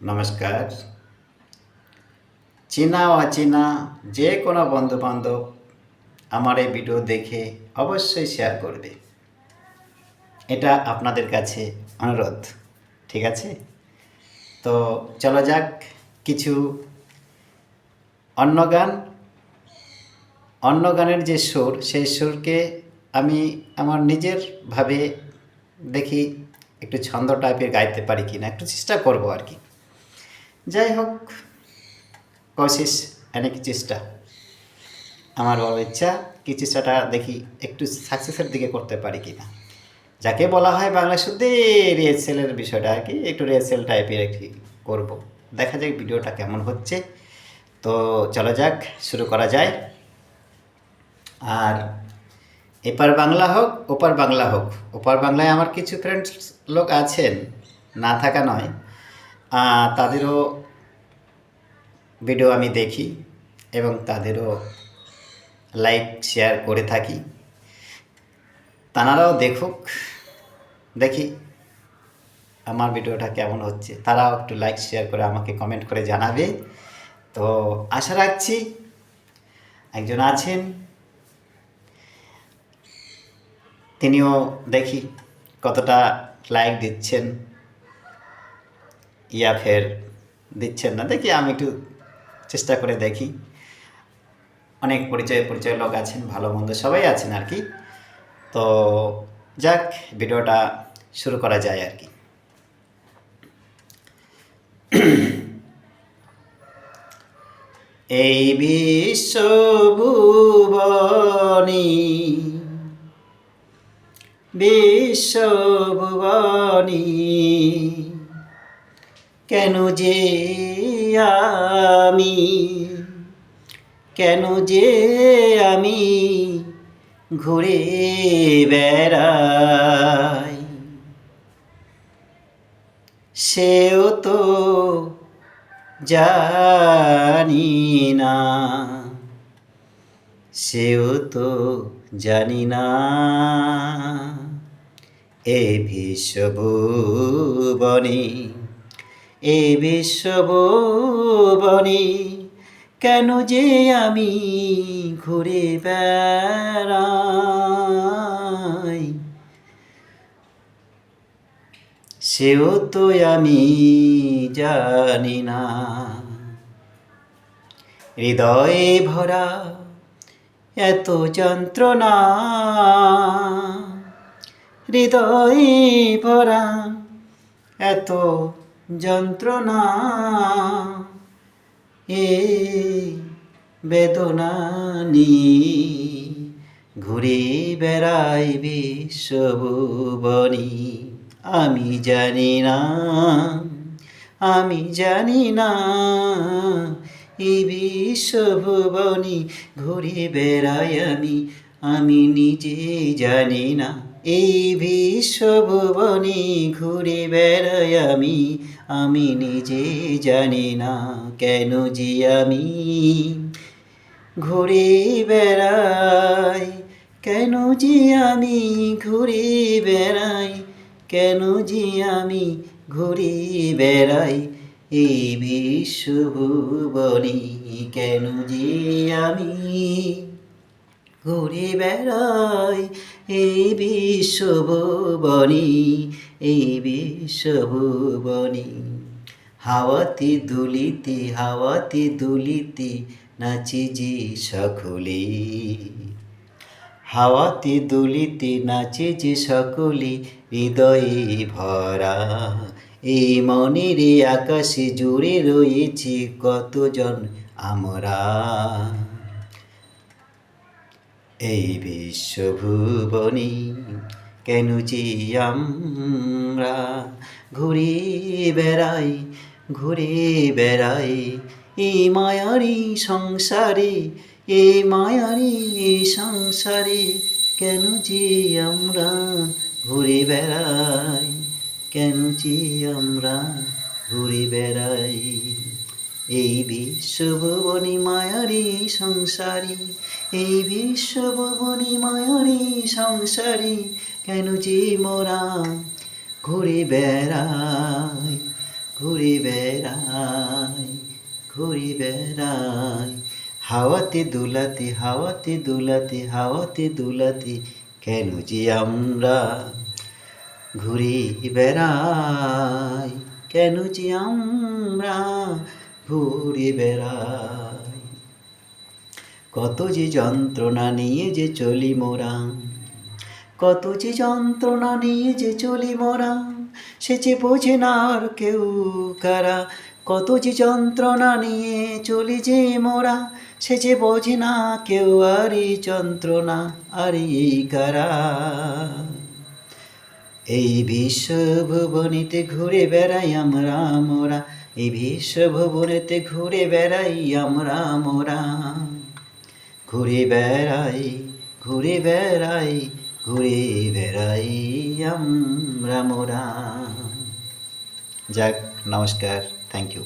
নমস্কার। চেনা অচেনা যে কোনো বন্ধুবান্ধব আমার এই ভিডিও দেখে অবশ্যই শেয়ার করবে। এটা আপনাদের কাছে অনুরোধ। ঠিক আছে? তো চলা যাক কিছু অন্য গান। অন্য গানের যে সুর, সেই সুরকে আমি আমার নিজের ভাবে দেখি একটু ছন্দ টাইপের গাইতে পারি কিনা, একটু চেষ্টা করব আর কি। যাই হোক, কোশিশ অনেক চেষ্টা। আমার বড় ইচ্ছা কি চেষ্টাটা দেখি একটু সাকসেসের দিকে করতে পারি কিনা। যাকে বলা হয় বাংলা শুদ্ধে রিহার্সেলের বিষয়টা আর কি, একটু রিহার্সেল টাইপের একটি করব। দেখা যাক ভিডিওটা কেমন হচ্ছে। তো চলো যাক, শুরু করা যায়। আর এপার বাংলা হোক ওপার বাংলা হোক, ওপার বাংলায় আমার কিছু ফ্রেন্ডস লোক আছেন, না থাকা নয়। তাদেরও ভিডিও আমি দেখি এবং তাদেরও লাইক শেয়ার করে থাকি। তারাও দেখুক, দেখি আমার ভিডিওটা কেমন হচ্ছে। তারাও একটু লাইক শেয়ার করে আমাকে কমেন্ট করে জানাবে। তো আশা রাখছি একজন আছেন, তিনিও দেখি কতটা লাইক দিচ্ছেন, ইয়া ফের দিচ্ছেন না, দেখি আমি একটু চেষ্টা করে দেখি। অনেক পরিচয় লোক আছেন, ভালো মন্দ সবাই আছেন আর কি। তো যাক, ভিডিওটা শুরু করা যায় আর কি। এই বিশ্বভুবনী বিশ্বভুবনী কেন যে আমি কেন যে আমি ঘুরে বেড়াই, সেও তো জানি না, সেও তো জানি না। এ বিশ্বভুবনী এ বিশ্বভুবনী কেন যে আমি ঘুরে বেড়াই, সেও তো আমি জানি না। হৃদয়ে ভরা এত যন্ত্রণা, হৃদয়ে ভরা এত যন্ত্রণা, এ বেদনা নিয়ে ঘুরে বেড়াই বিশ্বভুবনী। আমি জানি না, আমি জানি না, এই বিশ্বভুবনী ঘুরে বেড়াই আমি নিজে জানি না। এই বিশ্বভুবনী ঘুরে বেড়াই আমি নিজে জানি না। কেন যে আমি ঘুরে বেড়াই, কেন যে আমি ঘুরে বেড়াই, কেন যে আমি ঘুরে বেড়াই এই বিশ্বভুবনী, কেন যে আমি ঘুরে বেড়াই এই বিশ্বভুবনী, এই বিশ্বভুবনী। হাওয়াতে দুলিতে নাচে যে সকলে, হাওয়াতে দুলিতে নাচে যে সকলে, হৃদয়ে ভরা এই মনের আকাশে জুড়ে রয়েছে কতজন আমরা। এই বিশ্বভুবনী কেন যে আমরা ঘুরে বেড়াই, ঘুরে বেড়াই এই মায়ারি সংসারে, এই মায়ারি সংসারে কেন যে আমরা ঘুরে বেড়াই, কেন যে আমরা ঘুরে বেড়াই এই বিশ্বভুবনী মায়ারি সংসারী, এই বিশ্বভুবনী মায়ারি সংসারী কেন যে মোরা ঘুরে বেড়াই, ঘুরে বেড়াই, ঘুরে বেড়াই, হাওয়াতে দুলাতে, হাওয়াতে দুলাতে, হাওয়াতে দুলাতে, কেন যে আমরা ঘুরে বেড়াই, কেন যে আমরা ঘুরে বেড়াই। কত যে যন্ত্রণা নিয়ে যে চলি মোরা, কত যে যন্ত্রণা নিয়ে যে চলি মোরা, সে যে বোঝে না আর কেউ কারা। কত যে যন্ত্রণা নিয়ে চলি যে মোরা, সে যে বোঝে না কেউ আর এই যন্ত্রণা আর এই কারা। এই বিশ্বভুবনেতে ঘুরে বেড়াই আমরা মোরা, এই বিশ্বভুবনেতে ঘুরে বেড়াই আমরা মোরা, ঘুরে বেড়াই, ঘুরে বেড়াই, ঘুরে বেড়াই আমরা মোরা। যাক, নমস্কার, থ্যাংক ইউ।